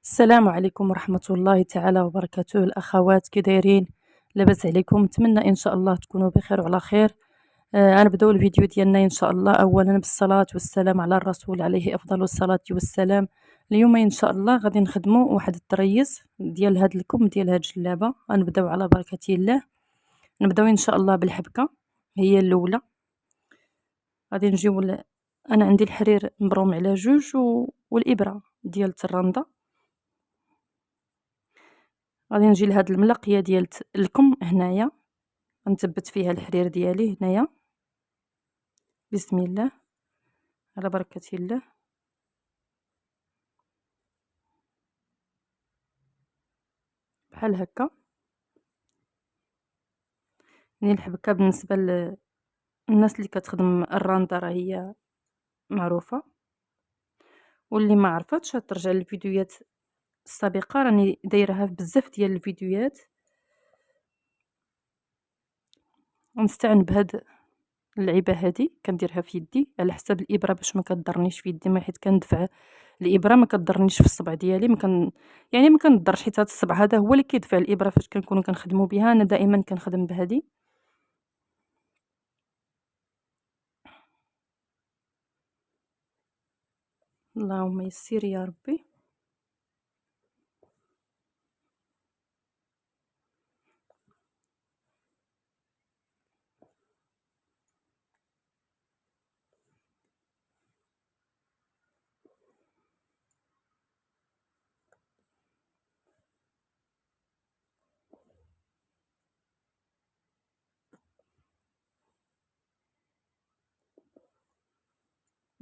السلام عليكم ورحمة الله تعالى وبركاته. الأخوات كي دايرين؟ لاباس عليكم؟ نتمنى إن شاء الله تكونوا بخير وعلى خير. غنبداو الفيديو ديالنا إن شاء الله أولا بالصلاة والسلام على الرسول عليه أفضل الصلاة والسلام. اليوم إن شاء الله غادي نخدموا واحد الطريز ديال هاد الكم ديال هاد الجلابة. غنبداو على بركة الله. نبداو إن شاء الله بالحبكة، هي الأولى. غادي نجيو أنا عندي الحرير مبروم على جوج والإبرة ديال الترنده. غادي نجي لهاد الملقيه ديال الكم هنايا، غنثبت فيها الحرير ديالي هنايا. بسم الله على بركه الله. بحال هكا. يعني الحبكه بالنسبه للناس اللي كتخدم الرانده راه هي معروفه، واللي ما عرفتش ترجع للفيديوهات السابقه، راني دايرها في بزاف ديال الفيديوهات. ونستعن بهاد اللعيبه هادي كنديرها في يدي على حساب الابره باش ما كضرنيش في يدي، حيت كندفع الابره ما كضرنيش في الصبع ديالي. يعني ما كنضرش، حيت هاد الصبع هذا هو اللي كيدفع الابره فاش كنكونوا كنخدموا بها. انا دائما كنخدم بهذه. اللهم يسر يا ربي.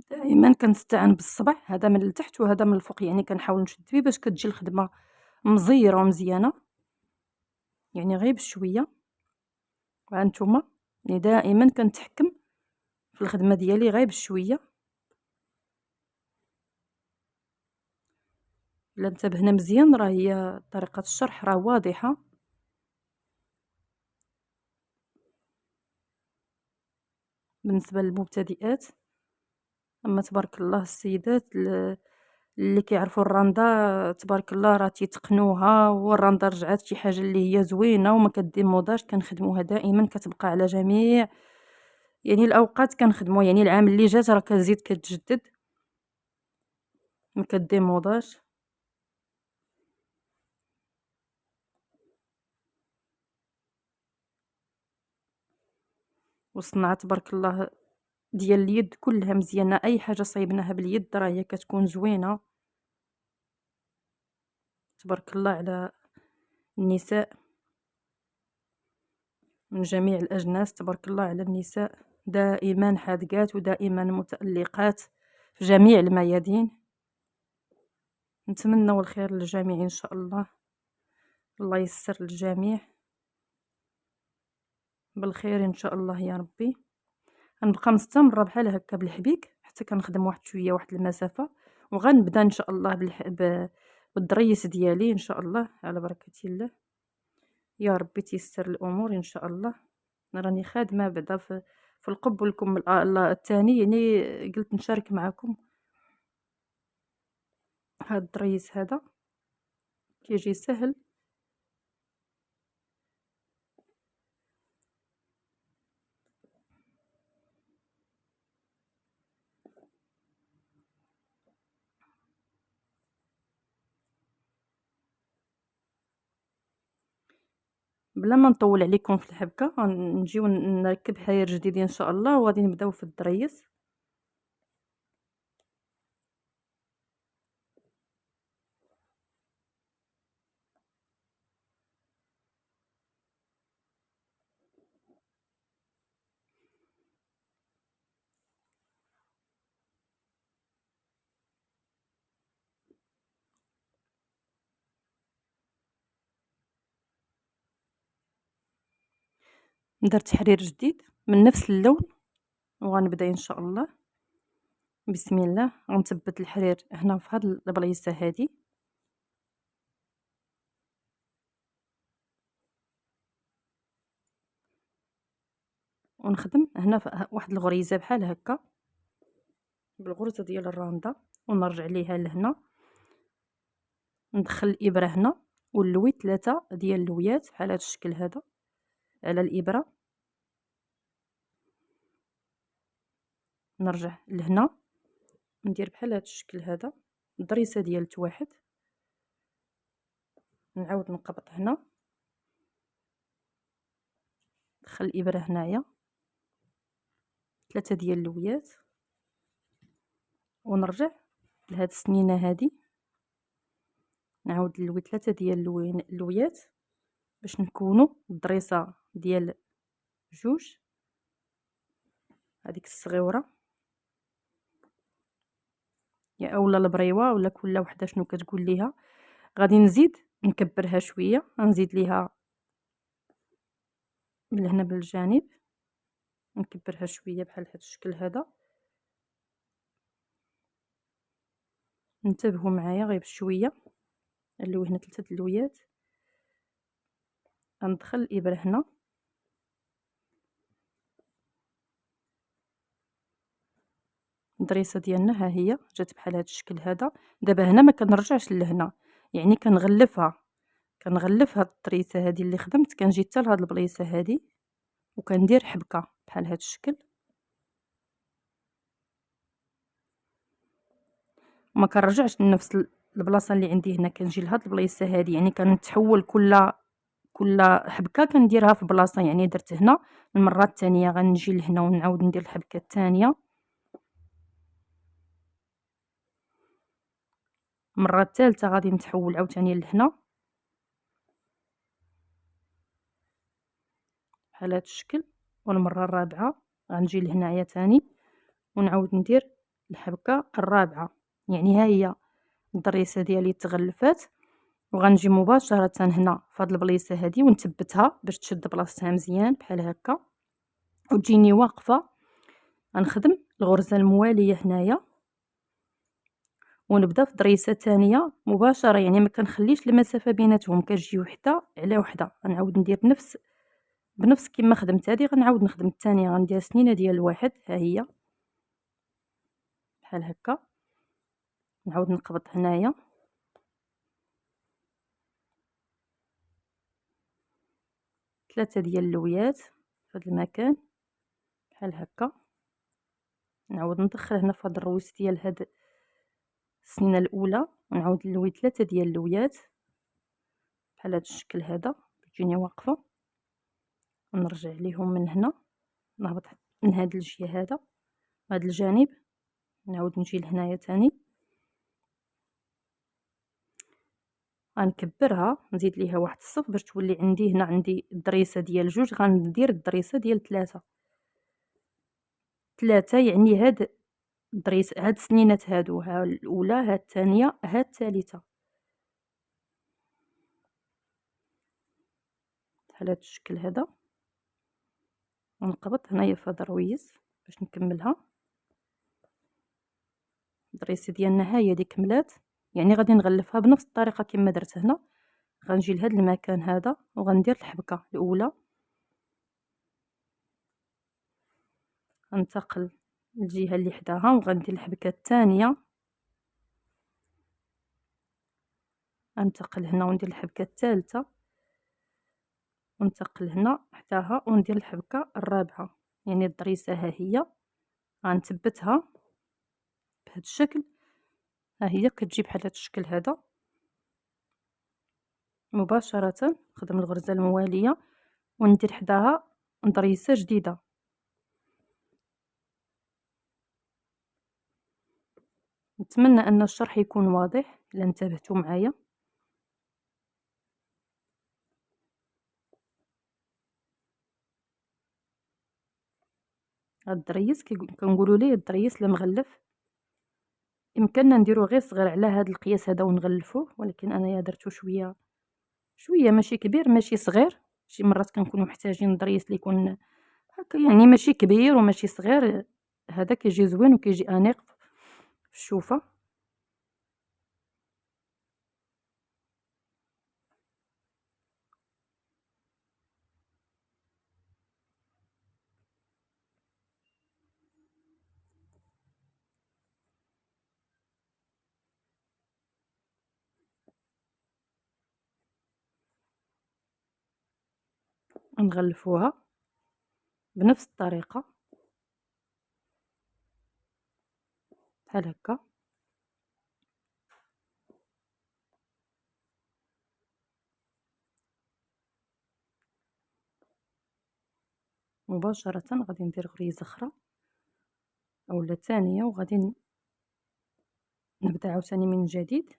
دائما كنستعن بالصبع هذا من التحت وهذا من الفوق، يعني كنحاول نشد فيه باش كتجي الخدمه مزيره ومزيانه، يعني غير بشويه. وهانتوما يعني دائما كنتحكم في الخدمه ديالي غير بشويه. الا انتبهنا مزيان راه هي طريقه الشرح راه واضحه. بالنسبه للمبتدئات، اما تبارك الله السيدات اللي كيعرفوا الراندا تبارك الله راه تيتقنوها، والراندا رجعت شي حاجه اللي هي زوينه وما كديموضاش. كنخدموها دائما، كتبقى على جميع يعني الاوقات كنخدموا. يعني العام اللي جات راه كتزيد كتجدد، ما كديموضاش. والصنعه تبارك الله ديال اليد كلها مزيانه. اي حاجه صايبناها باليد راه هي كتكون زوينه. تبارك الله على النساء من جميع الأجناس. تبارك الله على النساء، دائما حاذقات ودائما متألقات في جميع الميادين. نتمنى الخير للجميع إن شاء الله. الله يسر للجميع بالخير إن شاء الله يا ربي. غنبقى مستمرة بحال هكا بالحبيك حتى كنخدم واحد شوية واحد المسافة، وغنبدا إن شاء الله بالدريس ديالي إن شاء الله على بركة الله. يا ربي تيسر الأمور إن شاء الله. راني خادمة بعدا في القب والكم الثاني، يعني قلت نشارك معكم هاد الدريس هذا كيجي سهل. بلا ما نطول عليكم في الحبكة، غنجيو نركب حراير جديدة ان شاء الله، وغادي نبداو في الدريس. درت حرير جديد من نفس اللون، وغنبدا ان شاء الله. بسم الله. غنثبت الحرير هنا في هاد البلايصه هادي، ونخدم هنا في واحد الغريزه بحال هكا بالغرزه ديال الرانده، ونرجع ليها لهنا. ندخل الابره هنا ونلوي 3 ديال اللويات بحال هذا الشكل هذا على الابره. نرجع لهنا ندير بحال هذا الشكل هذا ضريسه ديال واحد، نعاود نقبط هنا، ندخل الابره هنايا 3 ديال اللويات ونرجع لهاد السنينه هذه، نعاود نلوي 3 ديال اللويات باش نكونوا الضريسه ديال جوج، هذيك الصغيوره يا اولا البريوه ولا كل وحده شنو كتقول ليها. غادي نزيد نكبرها شويه، غنزيد ليها من هنا بالجانب، نكبرها شويه بحال هذا الشكل هذا. انتبهوا معايا غير بشويه، نلوي هنا 3 اللويات، غندخل الابره هنا الضريسه ديالنا ها هي جات بحال هذا الشكل هذا. دابا هنا ما كنرجعش لهنا، يعني كنغلفها هاد الطريسه هذه اللي خدمت، كنجي حتى لهاد البليصه هذه وكندير حبكه بحال هذا الشكل، وما كنرجعش لنفس البلاصه اللي عندي هنا، كنجي لهاد البليصه هذه، يعني كنتحول كل حبكه كنديرها في بلاصه. يعني درت هنا، المره الثانيه غنجي لهنا ونعاود ندير الحبكه الثانيه، المره الثالثه غادي نتحول عاوتاني لهنا بحال هذا الشكل، والمره الرابعه غنجي لهنايا ثاني ونعاود ندير الحبكه الرابعه. يعني ها هي الضريسه ديالي تغلفات، وغنجي مباشره هنا في هاد البليصه هذه ونثبتها باش تشد بلاصتها مزيان بحال هكا، وتجيني واقفه. غنخدم الغرزه المواليه هنايا ونبدا في ضريسه ثانيه مباشره، يعني ما كنخليش المسافه بيناتهم، كتجي وحده على وحده. غنعاود ندير بنفس كما خدمت هذه، غنعاود نخدم الثانيه، غندير سنينه ديال واحد ها هي بحال هكا، نعاود نقبط هنايا 3 ديال اللويات في هذا المكان بحال هكا، نعاود ندخل هنا في هذا الرويس ديال هاد السنينه الاولى ونعاود نلوي 3 ديال اللويات بحال هذا الشكل هذا، تجيني واقفه، ونرجع ليهم من هنا، نهبط من هاد الجهه هذا هاد الجانب، نعاود نجي لهنايا تاني، غنكبرها نزيد ليها واحد الصف باش تولي عندي هنا عندي الضريسه ديال جوج، غندير الضريسه ديال ثلاثة، يعني هاد الضريس، هاد السنينات هادو، ها الاولى، ها الثانيه، ها الثالثه، بحال هاد الشكل هذا. ونقبط هنايا في هذا الرويس باش نكملها. الضريسه ديالنا ها هي اللي كملات، يعني غادي نغلفها بنفس الطريقه كما درت هنا. غنجي لهاد المكان هذا وغندير الحبكه الاولى، غنتقل الجهه اللي حداها وغندير الحبكه الثانيه، غنتقل هنا وندير الحبكه الثالثه، ونتقل هنا حداها وندير الحبكه الرابعه. يعني الضريسه ها هي غنثبتها بهذا الشكل، ها هي كتجي بحال هذا الشكل هذا مباشره. نخدم الغرزه المواليه وندير حداها ضريسه جديده. نتمنى ان الشرح يكون واضح الا انتبهتوا معايا. هاد الضريس كنقولوا ليه الضريس المغلف، يمكننا نديرو غير صغير على هاد القياس هذا ونغلفوه، ولكن انايا درتو شويه ماشي كبير ماشي صغير. شي مرات كنكونوا محتاجين ضريس اللي يكون هكا، يعني ماشي كبير وماشي صغير، هذا كيجي زوين وكيجي انيق في الشوفه. نغلفوها بنفس الطريقة بحال هكا. مباشرة غادي ندير غريزة أخرى أولا تانية، وغادي نبدا عاوتاني من جديد.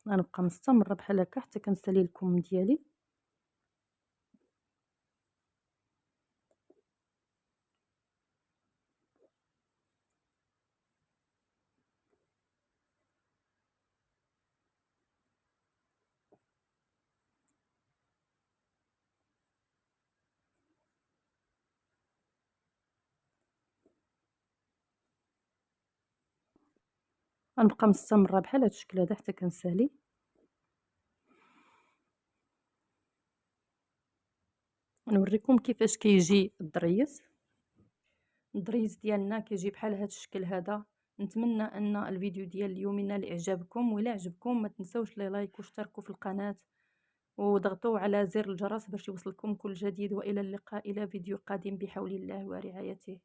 غنبقى مستمرة بحال هكا حتى كنسالي الكم ديالي. غنبقى مستمرة بحال هاد الشكل هذا حتى كنسالي. نوريكم كيفاش كيجي الضريس. الضريس ديالنا كيجي بحال هاد الشكل هذا. نتمنى ان الفيديو ديال اليوم ينال اعجابكم، وإلا عجبكم ما تنسوش لي لايك واشتركوا في القناة وضغطوا على زر الجرس باش يوصلكم كل جديد. والى اللقاء الى فيديو قادم بحول الله ورعايته.